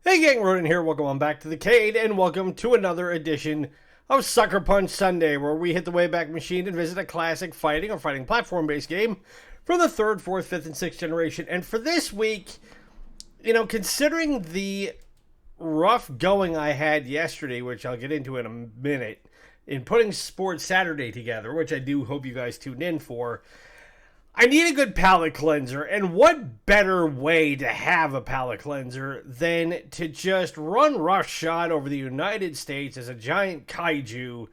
Hey gang, Rodin here, welcome on back to the Cade, and welcome to another edition of Suckerpunch Sunday, where we hit the Wayback Machine and visit a classic fighting or fighting platform-based game from the 3rd, 4th, 5th, and 6th generation. And for this week, considering the rough going I had yesterday, which I'll get into in a minute, in putting Sports Saturday together, which I do hope you guys tuned in for, I need a good palate cleanser, and what better way to have a palate cleanser than to just run roughshod over the United States as a giant kaiju,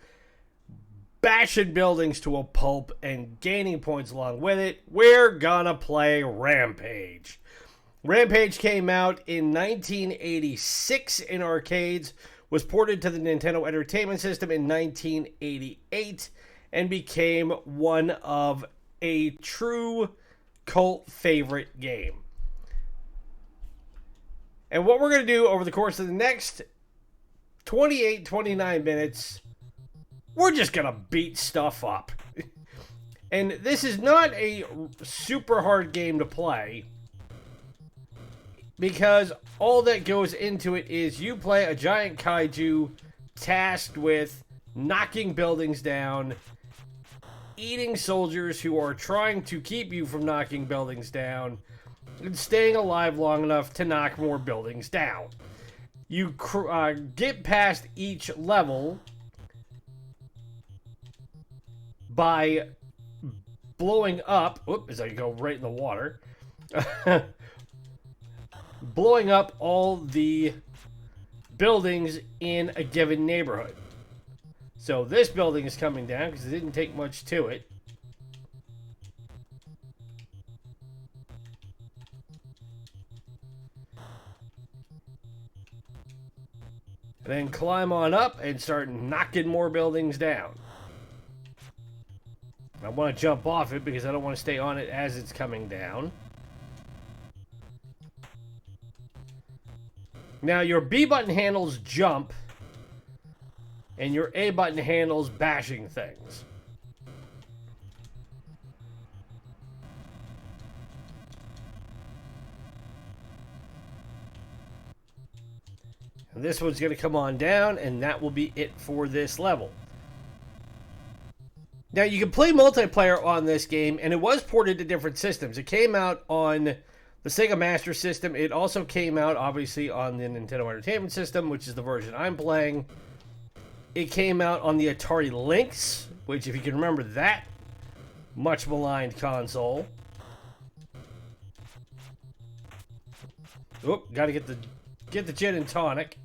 bashing buildings to a pulp and gaining points along with it. We're gonna play Rampage. Rampage came out in 1986 in arcades, was ported to the Nintendo Entertainment System in 1988, and became one of a true cult favorite game. And what we're going to do over the course of the next 29 minutes, we're just going to beat stuff up. And this is not a super hard game to play, because all that goes into it is you play a giant kaiju tasked with knocking buildings down, eating soldiers who are trying to keep you from knocking buildings down, and staying alive long enough to knock more buildings down. You get past each level by blowing up, as I go right in the water, blowing up all the buildings in a given neighborhood. So this building is coming down because it didn't take much to it. And then climb on up and start knocking more buildings down. I want to jump off it because I don't want to stay on it as it's coming down. Now your B button handles jump, and your A button handles bashing things. And this one's going to come on down, and that will be it for this level. Now, you can play multiplayer on this game, and it was ported to different systems. It came out on the Sega Master System. It also came out, obviously, on the Nintendo Entertainment System, which is the version I'm playing. It came out on the Atari Lynx, which, if you can remember that much maligned console. Oop, gotta get the gin and tonic.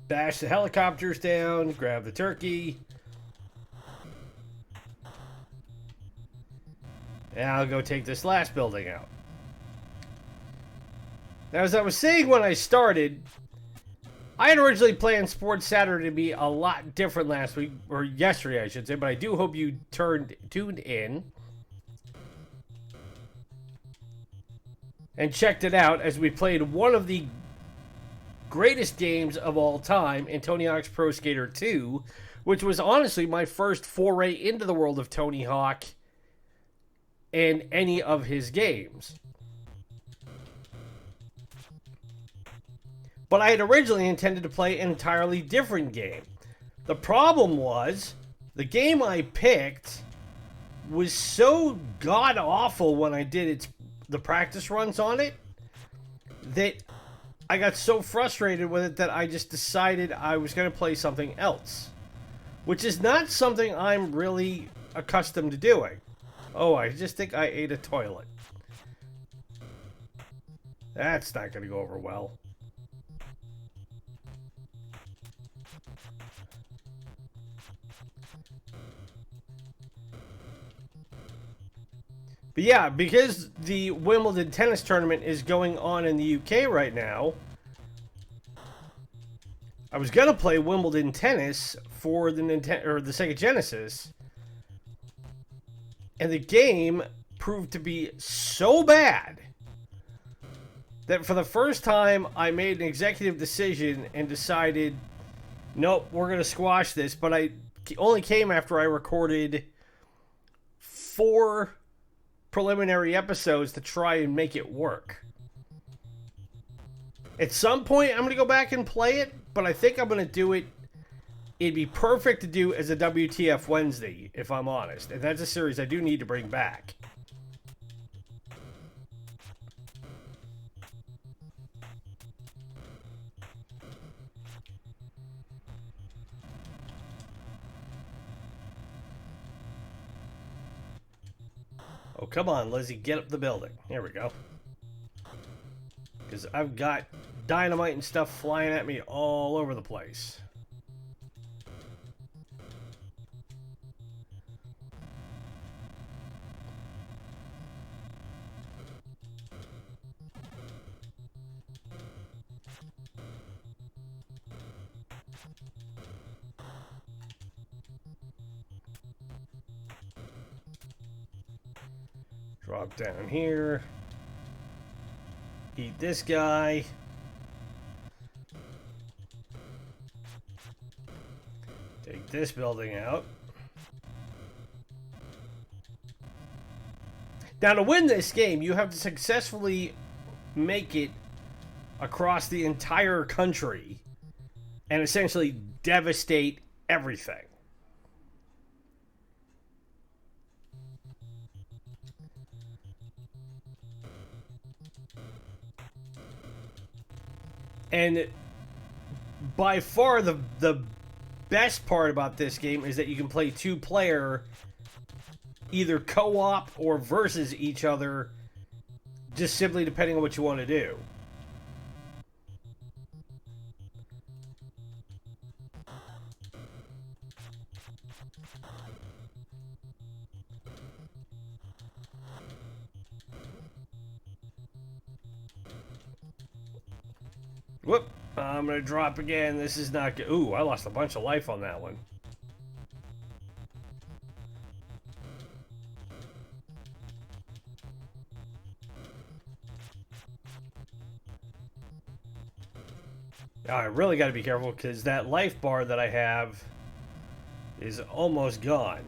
Bash the helicopters down, grab the turkey. And I'll go take this last building out. Now, as I was saying when I started, I had originally planned Sports Saturday to be a lot different last week, or yesterday I should say, but I do hope you tuned in and checked it out as we played one of the greatest games of all time in Tony Hawk's Pro Skater 2, which was honestly my first foray into the world of Tony Hawk and any of his games. But I had originally intended to play an entirely different game. The problem was, the game I picked was so god-awful when I did the practice runs on it, that I got so frustrated with it that I just decided I was going to play something else, which is not something I'm really accustomed to doing. Oh, I just think I ate a toilet. That's not going to go over well. But yeah, because the Wimbledon tennis tournament is going on in the UK right now, I was gonna play Wimbledon tennis for the Nintendo or the Sega Genesis, and the game proved to be so bad that for the first time I made an executive decision and decided, nope, we're going to squash this. But I only came after I recorded 4 preliminary episodes to try and make it work. At some point, I'm going to go back and play it, but I think I'm going to do it. It'd be perfect to do as a WTF Wednesday, if I'm honest. And that's a series I do need to bring back. Oh, come on, Lizzie, get up the building. Here we go. Because I've got dynamite and stuff flying at me all over the place. Drop down here. Eat this guy. Take this building out. Now, to win this game, you have to successfully make it across the entire country and essentially devastate everything. And by far the best part about this game is that you can play 2-player, either co-op or versus each other, just simply depending on what you want to do. Whoop. I'm going to drop again. This is not good. Ooh, I lost a bunch of life on that one. Now, I really got to be careful because that life bar that I have is almost gone.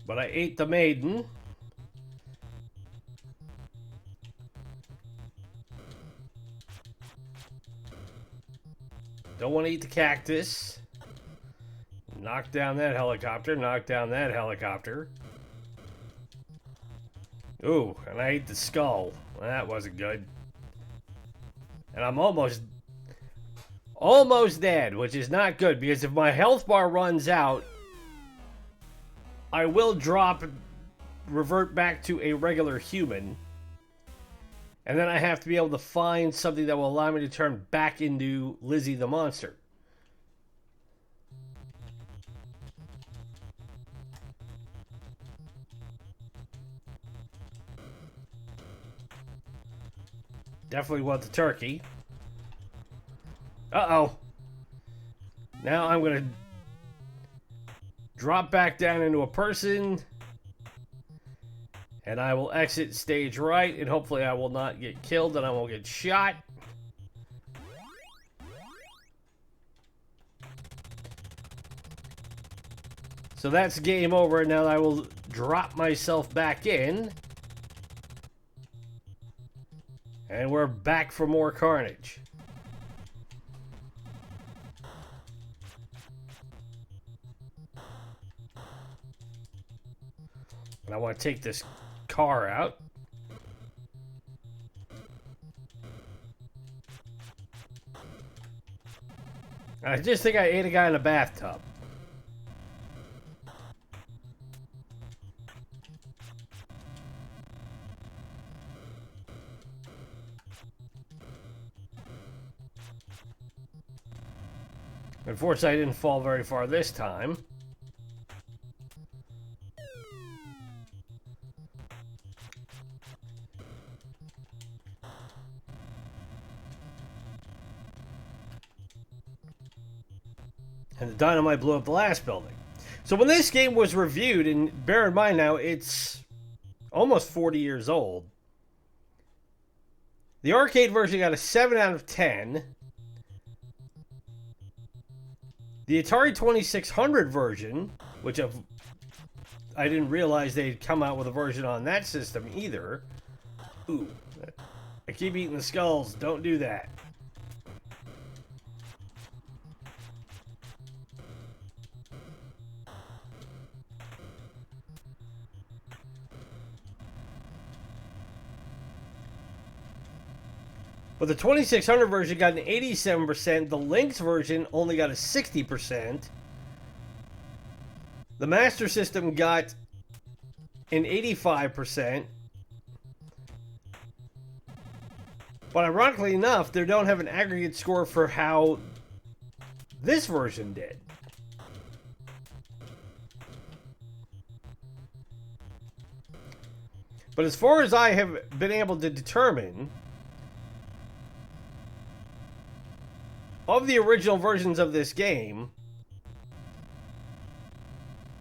But I ate the maiden. Don't want to eat the cactus. Knock down that helicopter. Knock down that helicopter. Ooh, and I ate the skull. That wasn't good. And I'm almost dead, which is not good, because if my health bar runs out, I will revert back to a regular human. And then I have to be able to find something that will allow me to turn back into Lizzie the monster. Definitely want the turkey. Uh-oh. Now I'm going to drop back down into a person. And I will exit stage right, and hopefully I will not get killed and I won't get shot. So that's game over. Now I will drop myself back in. And we're back for more carnage. And I want to take this car out. I just think I ate a guy in a bathtub. Unfortunately, I didn't fall very far this time. And the dynamite blew up the last building. So when this game was reviewed, and bear in mind now, it's almost 40 years old. The arcade version got a 7 out of 10. The Atari 2600 version, which I didn't realize they'd come out with a version on that system either. Ooh, I keep eating the skulls. Don't do that. But the 2600 version got an 87%. The Lynx version only got a 60%. The Master System got an 85%. But ironically enough, they don't have an aggregate score for how this version did. But as far as I have been able to determine, of the original versions of this game,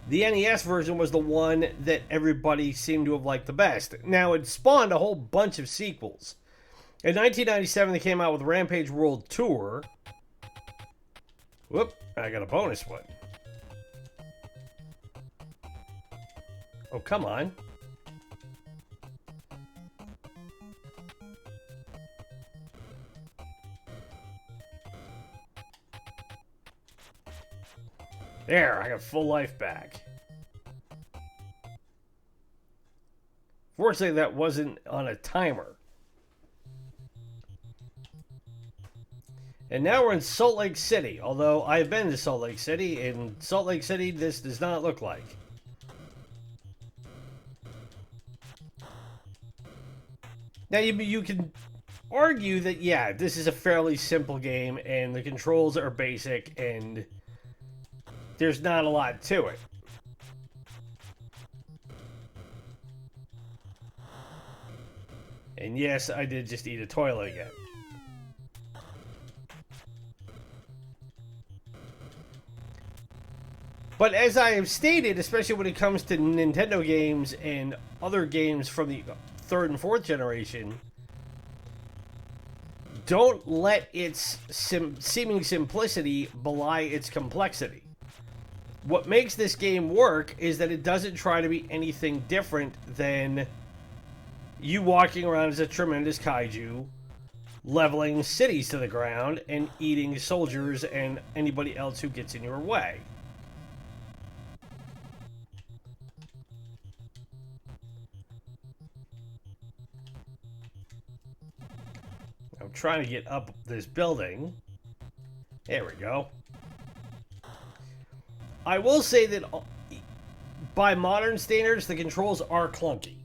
the NES version was the one that everybody seemed to have liked the best. Now, it spawned a whole bunch of sequels. In 1997, they came out with Rampage World Tour. Whoop, I got a bonus one. Oh, come on. There, I got full life back. Fortunately, that wasn't on a timer. And now we're in Salt Lake City. Although I've been to Salt Lake City. In Salt Lake City, this does not look like. Now, you can argue that, yeah, this is a fairly simple game. And the controls are basic. And there's not a lot to it. And yes, I did just eat a toilet again. But as I have stated, especially when it comes to Nintendo games and other games from the third and fourth generation, don't let its seeming simplicity belie its complexity. What makes this game work is that it doesn't try to be anything different than you walking around as a tremendous kaiju, leveling cities to the ground, and eating soldiers and anybody else who gets in your way. I'm trying to get up this building. There we go. I will say that by modern standards, the controls are clunky.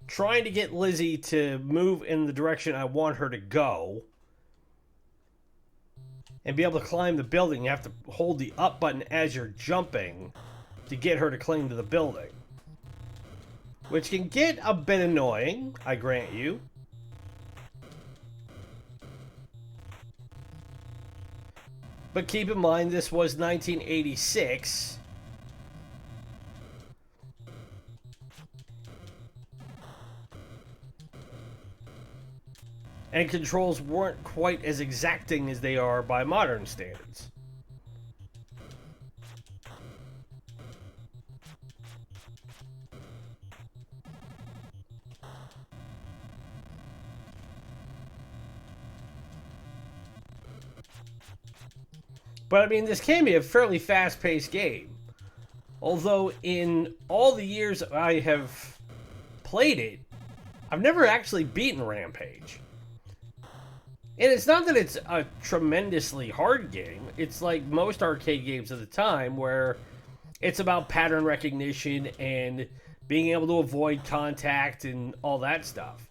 Trying to get Lizzie to move in the direction I want her to go and be able to climb the building, you have to hold the up button as you're jumping to get her to cling to the building. Which can get a bit annoying, I grant you. But keep in mind, this was 1986. And controls weren't quite as exacting as they are by modern standards. But I mean, this can be a fairly fast-paced game. Although in all the years I have played it, I've never actually beaten Rampage. And it's not that it's a tremendously hard game. It's like most arcade games of the time where it's about pattern recognition and being able to avoid contact and all that stuff.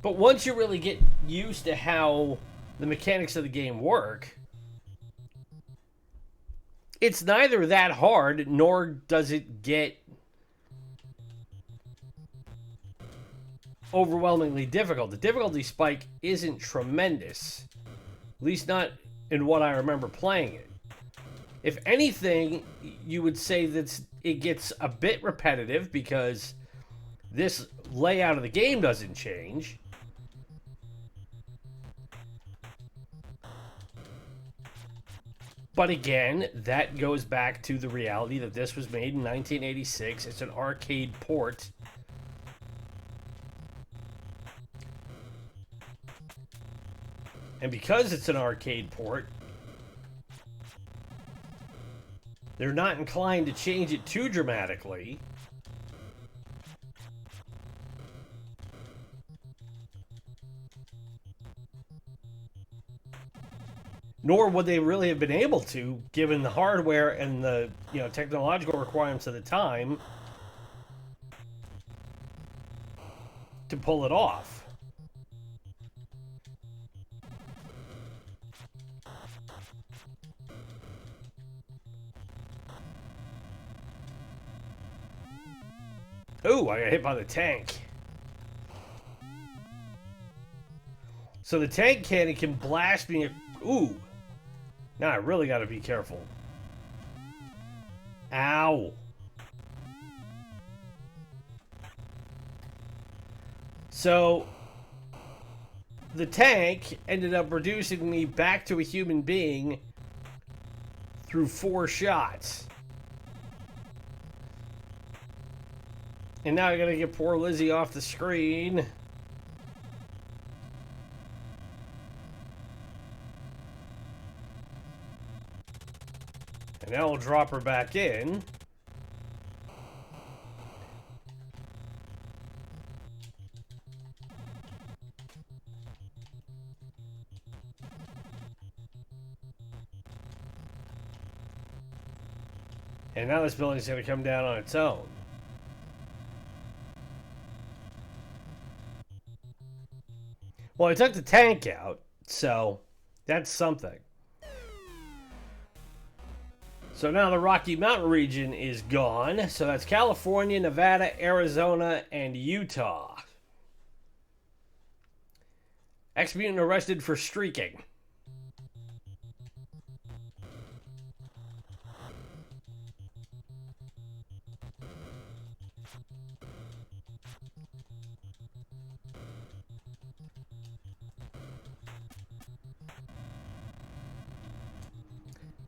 But once you really get used to how the mechanics of the game work, it's neither that hard nor does it get overwhelmingly difficult. The difficulty spike isn't tremendous. At least not in what I remember playing it. If anything, you would say that it gets a bit repetitive because this layout of the game doesn't change. But again, that goes back to the reality that this was made in 1986. It's an arcade port. And because it's an arcade port, they're not inclined to change it too dramatically. Nor would they really have been able to, given the hardware and the technological requirements of the time, to pull it off. Ooh, I got hit by the tank. So the tank cannon can blast me. Ooh. Now I really got to be careful. Ow. So the tank ended up reducing me back to a human being through 4 shots. And now I gotta get poor Lizzie off the screen. And now we'll drop her back in. And now this building's gonna come down on its own. Well, I took the tank out, so that's something. So now the Rocky Mountain region is gone. So that's California, Nevada, Arizona, and Utah. Ex-mutant arrested for streaking.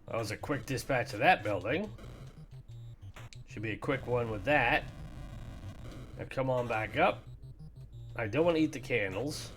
That was a quick dispatch of that building. Should be a quick one with that. Now come on back up. I don't want to eat the candles.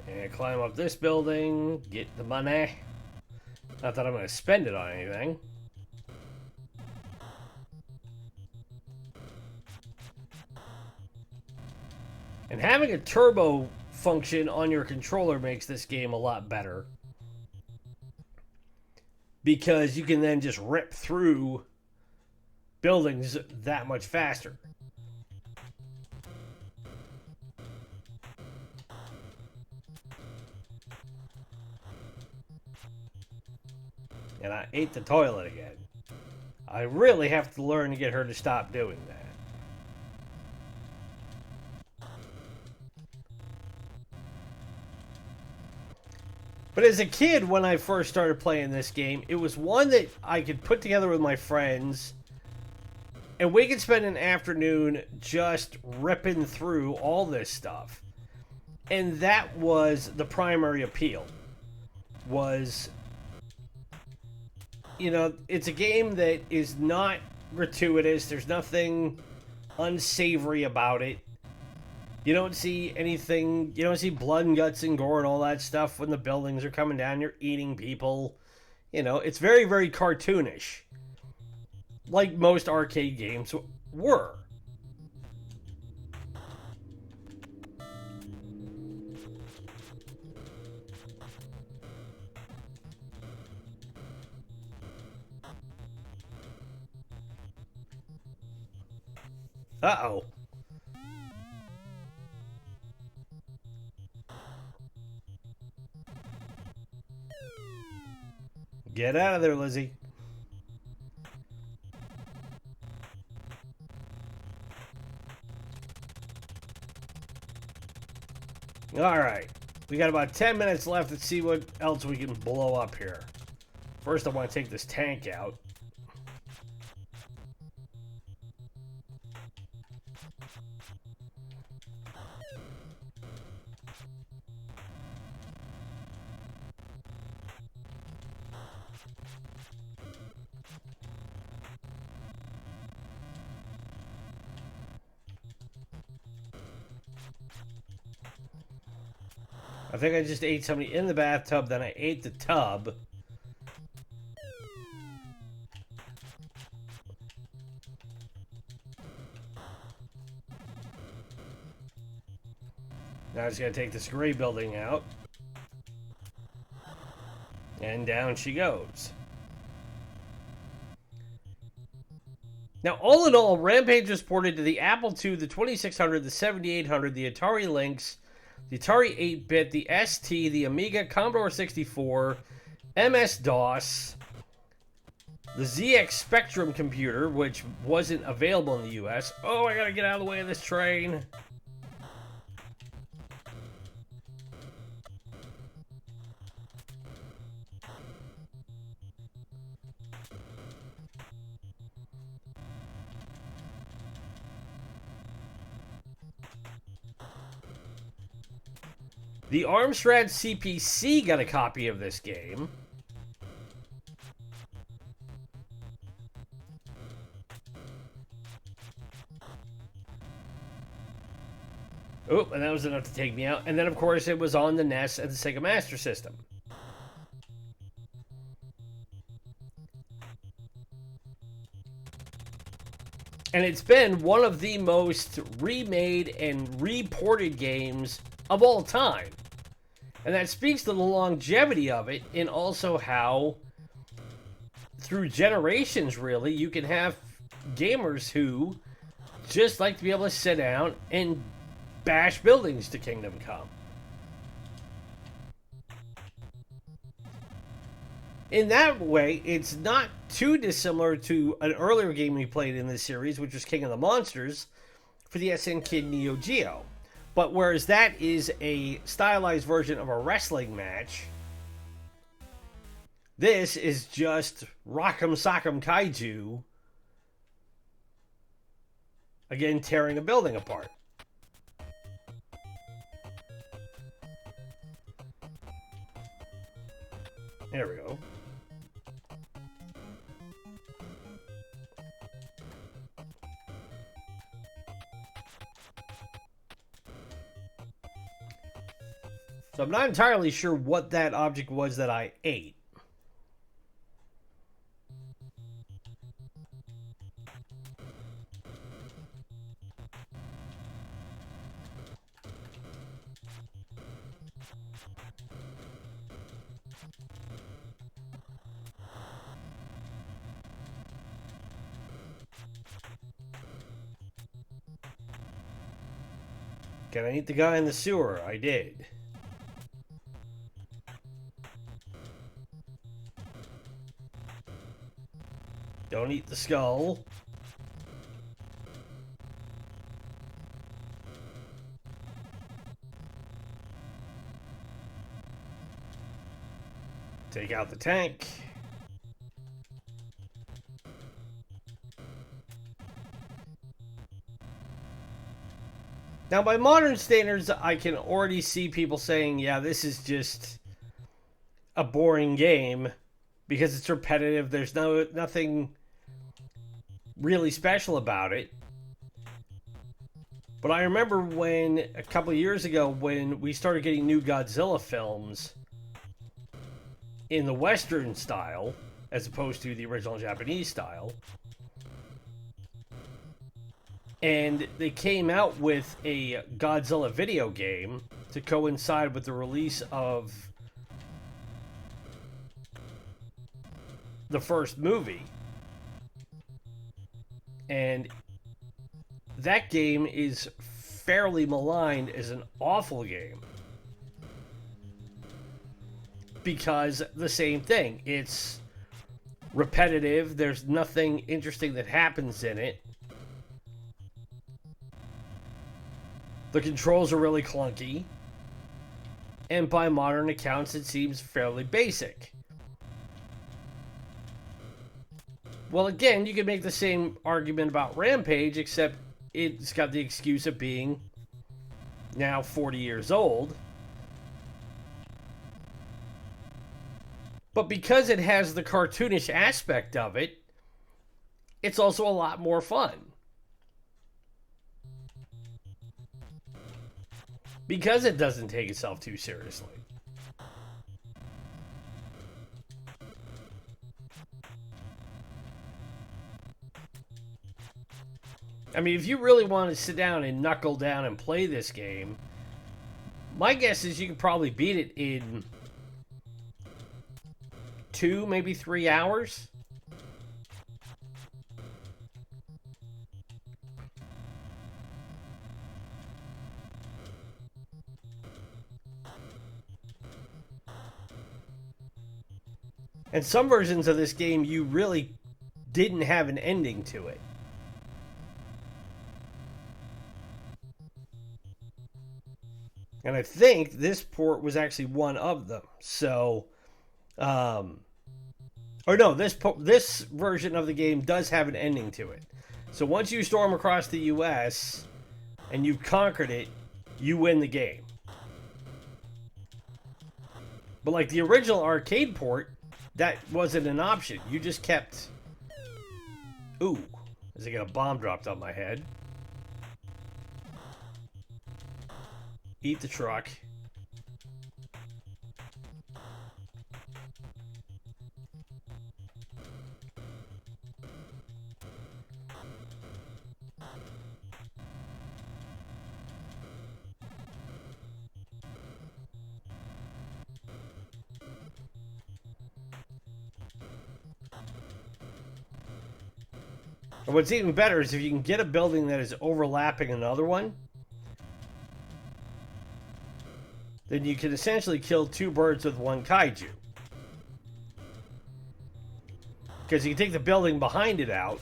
And climb up this building, get the money. Not that I'm going to spend it on anything. And having a turbo function on your controller makes this game a lot better. Because you can then just rip through buildings that much faster. And I ate the toilet again. I really have to learn to get her to stop doing that. But as a kid, when I first started playing this game, it was one that I could put together with my friends, and we could spend an afternoon just ripping through all this stuff. And that was the primary appeal. Was, it's a game that is not gratuitous. There's nothing unsavory about it. You don't see anything, you don't see blood and guts and gore and all that stuff when the buildings are coming down. You're eating people. It's very, very cartoonish. Like most arcade games were. Uh-oh. Get out of there, Lizzie. Alright. We got about 10 minutes left to see what else we can blow up here. First, I want to take this tank out. I think I just ate somebody in the bathtub, then I ate the tub. Now I just gotta take this gray building out. And down she goes. Now, all in all, Rampage was ported to the Apple II, the 2600, the 7800, the Atari Lynx, the Atari 8-bit, the ST, the Amiga, Commodore 64, MS-DOS, the ZX Spectrum computer, which wasn't available in the US. Oh, I gotta get out of the way of this train. The Armstrad CPC got a copy of this game. Oh, and that was enough to take me out. And then, of course, it was on the NES and the Sega Master System. And it's been one of the most remade and reported games of all time. And that speaks to the longevity of it, and also how, through generations, really, you can have gamers who just like to be able to sit down and bash buildings to Kingdom Come. In that way, it's not too dissimilar to an earlier game we played in this series, which was King of the Monsters for the SN Kid Neo-Geo. But whereas that is a stylized version of a wrestling match, this is just Rock'em Sock'em Kaiju, again tearing a building apart. There we go. So I'm not entirely sure what that object was that I ate. Can I eat the guy in the sewer? I did. Don't eat the skull. Take out the tank. Now, by modern standards, I can already see people saying, yeah, this is just a boring game because it's repetitive. There's nothing really special about it. But I remember when, a couple of years ago, when we started getting new Godzilla films in the Western style, as opposed to the original Japanese style, and they came out with a Godzilla video game to coincide with the release of the first movie. And that game is fairly maligned as an awful game. Because the same thing. It's repetitive. There's nothing interesting that happens in it. The controls are really clunky. And by modern accounts, it seems fairly basic. Well, again, you could make the same argument about Rampage, except it's got the excuse of being now 40 years old. But because it has the cartoonish aspect of it, it's also a lot more fun. Because it doesn't take itself too seriously. I mean, if you really want to sit down and knuckle down and play this game, my guess is you could probably beat it in 2, maybe 3 hours. And some versions of this game, you really didn't have an ending to it. And I think this port was actually one of them. So, or no, this version of the game does have an ending to it. So once you storm across the US and you've conquered it, you win the game. But like the original arcade port, that wasn't an option. You just kept... Ooh, is it gonna bomb dropped on my head? Eat the truck. And what's even better is if you can get a building that is overlapping another one, then you can essentially kill 2 birds with 1 kaiju. Because you can take the building behind it out,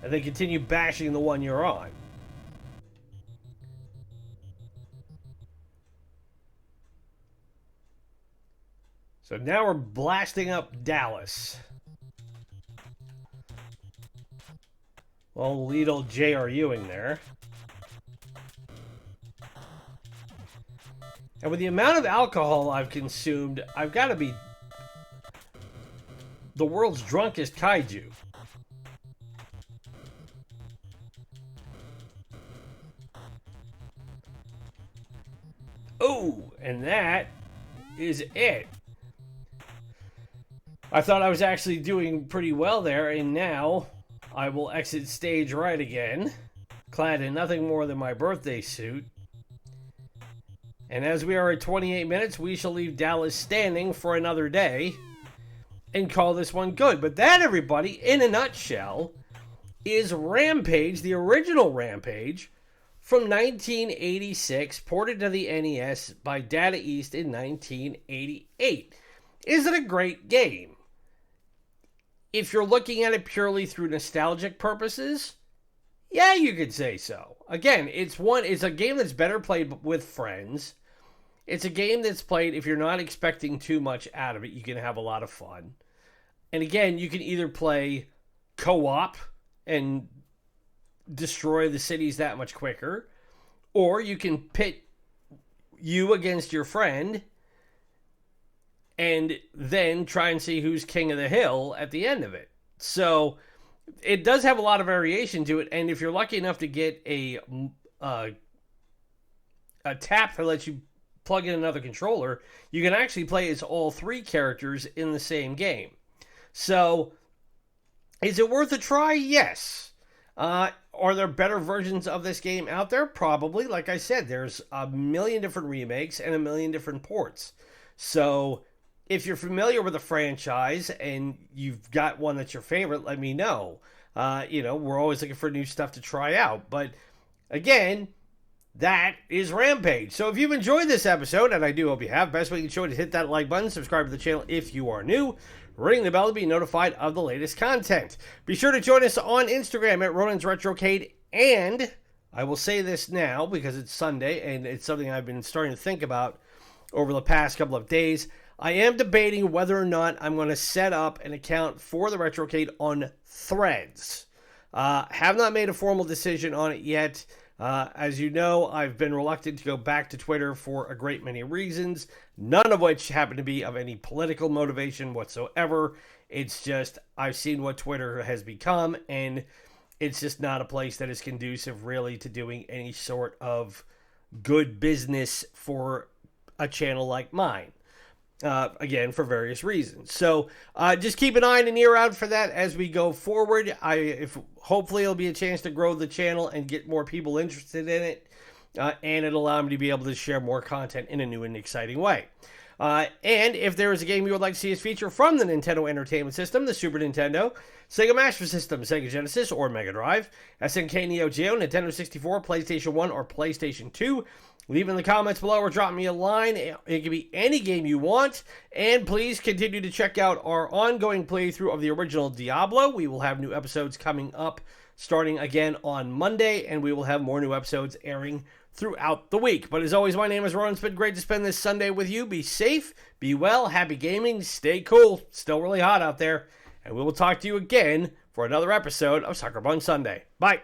and then continue bashing the one you're on. So now we're blasting up Dallas. Well, lead old J.R. Ewing there. And with the amount of alcohol I've consumed, I've got to be the world's drunkest kaiju. Oh, and that is it. I thought I was actually doing pretty well there, and now I will exit stage right again, clad in nothing more than my birthday suit. And as we are at 28 minutes, we shall leave Dallas standing for another day and call this one good. But that, everybody, in a nutshell, is Rampage, the original Rampage, from 1986, ported to the NES by Data East in 1988. Is it a great game? If you're looking at it purely through nostalgic purposes, yeah, you could say so. Again, it's a game that's better played with friends. It's a game that's played, if you're not expecting too much out of it, you can have a lot of fun. And again, you can either play co-op and destroy the cities that much quicker, or you can pit you against your friend and then try and see who's king of the hill at the end of it. So it does have a lot of variation to it, and if you're lucky enough to get a tap that lets you plug in another controller, you can actually play as all 3 characters in the same game. So, is it worth a try? Yes. Are there better versions of this game out there? Probably. Like I said, there's a million different remakes and a million different ports. So, if you're familiar with the franchise and you've got one that's your favorite, let me know. We're always looking for new stuff to try out. But again, that is Rampage. So if you've enjoyed this episode, and I do hope you have, best way you can show it is hit that like button, subscribe to the channel if you are new, ring the bell to be notified of the latest content. Be sure to join us on Instagram at Ronan's Retrocade, and I will say this now because it's Sunday and it's something I've been starting to think about over the past couple of days. I am debating whether or not I'm going to set up an account for the Retrocade on Threads. Have not made a formal decision on it yet. As you know, I've been reluctant to go back to Twitter for a great many reasons, none of which happen to be of any political motivation whatsoever. It's just I've seen what Twitter has become, and it's just not a place that is conducive really to doing any sort of good business for a channel like mine. Again, for various reasons. So just keep an eye and an ear out for that as we go forward. Hopefully it'll be a chance to grow the channel and get more people interested in it. And it'll allow me to be able to share more content in a new and exciting way. And if there is a game you would like to see us feature from the Nintendo Entertainment System, the Super Nintendo, Sega Master System, Sega Genesis, or MegaDrive, SNK Neo-Geo, Nintendo 64, PlayStation 1, or PlayStation 2, leave in the comments below or drop me a line. It can be any game you want. And please continue to check out our ongoing playthrough of the original Diablo. We will have new episodes coming up starting again on Monday, and we will have more new episodes airing throughout the week. But as always, my name is Ron. It's been great to spend this Sunday with you. Be safe, be well, happy gaming, stay cool. Still really hot out there. And we will talk to you again for another episode of Suckerpunch Sunday. Bye.